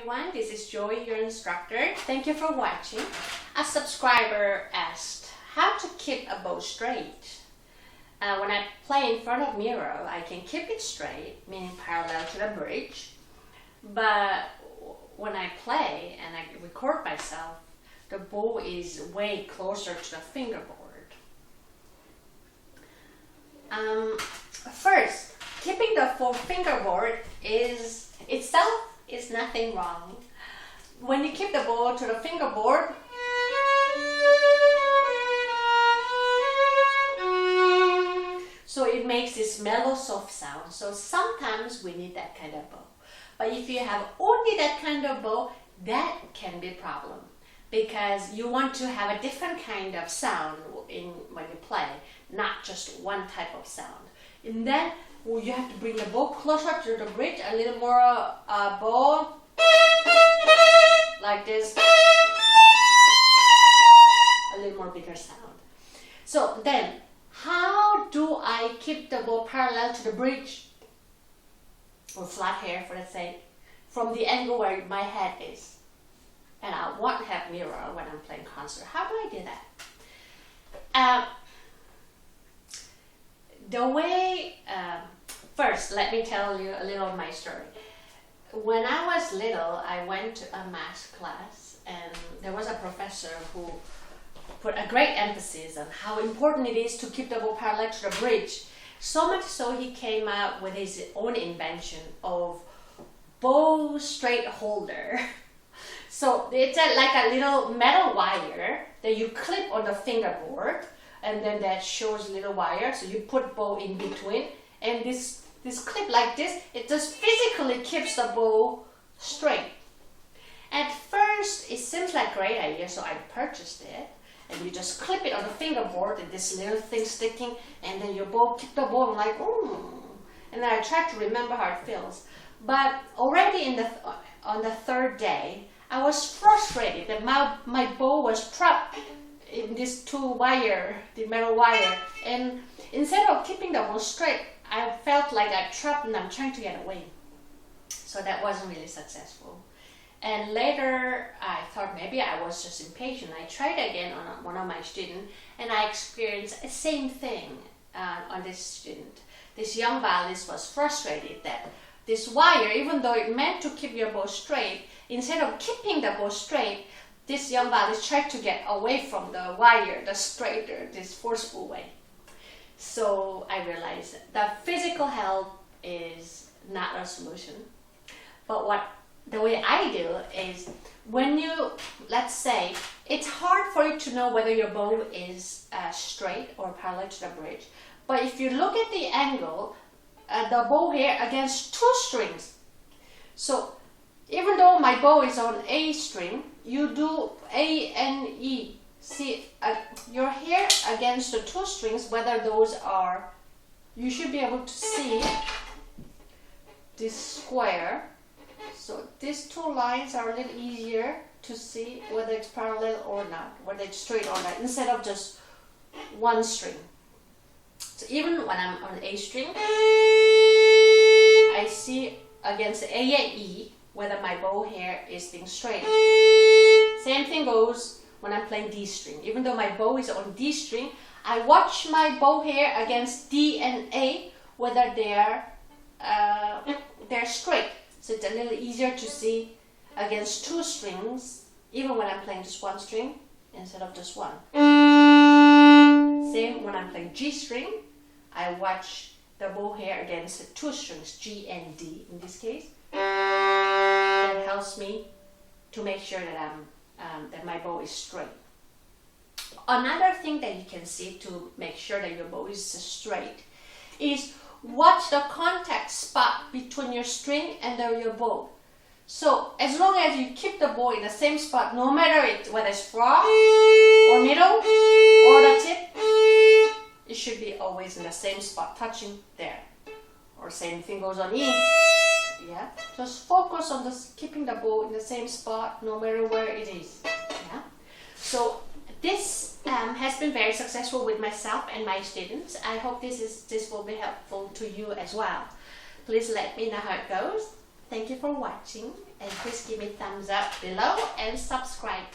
everyone, this is Joy, your instructor. Thank you for watching. A subscriber asked how to keep a bow straight. When I play in front of mirror, I can keep it straight, meaning parallel to the bridge. But when I play and I record myself, the bow is way closer to the fingerboard. First, keeping the fingerboard itself is nothing wrong. When you keep the bow to the fingerboard, so it makes this mellow, soft sound. So sometimes we need that kind of bow. But if you have only that kind of bow, that can be a problem because you want to have a different kind of sound when you play, not just one type of sound. And then you have to bring the bow closer to the bridge, a little more bow, like this, a little more bigger sound. So then, how do I keep the bow parallel to the bridge, or flat here for the sake, from the angle where my head is? And I won't have mirror when I'm playing concert. How do I do that? The way, first let me tell you a little of my story. When I was little, I went to a math class and there was a professor who put a great emphasis on how important it is to keep the bow parallel to the bridge. So much so he came out with his own invention of bow straight holder. So it's like a little metal wire that you clip on the fingerboard, and then that shows little wire, so you put bow in between, and this clip like this, it just physically keeps the bow straight. At first it seems like a great idea, so I purchased it, and you just clip it on the fingerboard and this little thing sticking, and then your bow, keep the bow. I'm like, and then I try to remember how it feels. But already on the third day, I was frustrated that my bow was trapped in this the metal wire, and instead of keeping the bow straight, I felt like I trapped and I'm trying to get away. So that wasn't really successful. And later I thought maybe I was just impatient. I tried again on one of my students, and I experienced the same thing on this student. This young violinist was frustrated that this wire, even though it meant to keep your bow straight, instead of keeping the bow straight, this young violinist tried to get away from the wire, the straighter, this forceful way. So I realized that physical help is not a solution. But the way I do is, when you, let's say, it's hard for you to know whether your bow is straight or parallel to the bridge. But if you look at the angle, the bow here against two strings. So even though my bow is on A string, you do A and E. See, you're here against the two strings, whether those are, you should be able to see this square. So these two lines are a little easier to see whether it's parallel or not, whether it's straight or not, instead of just one string. So even when I'm on A string, I see against A and E whether my bow here is being straight. Same thing goes when I'm playing D string. Even though my bow is on D string, I watch my bow here against D and A whether they're straight. So it's a little easier to see against two strings, even when I'm playing just one string instead of just one. Same when I'm playing G string, I watch the bow here against two strings, G and D in this case. That helps me to make sure that that my bow is straight. Another thing that you can see to make sure that your bow is straight is watch the contact spot between your string and your bow. So as long as you keep the bow in the same spot, no matter whether it's frog or middle or the tip, it should be always in the same spot, touching there. Or same thing goes on E. Yeah, just focus on keeping the bow in the same spot, no matter where it is. Yeah. So this has been very successful with myself and my students. I hope this will be helpful to you as well. Please let me know how it goes. Thank you. you for watching, and please give me thumbs up below and subscribe.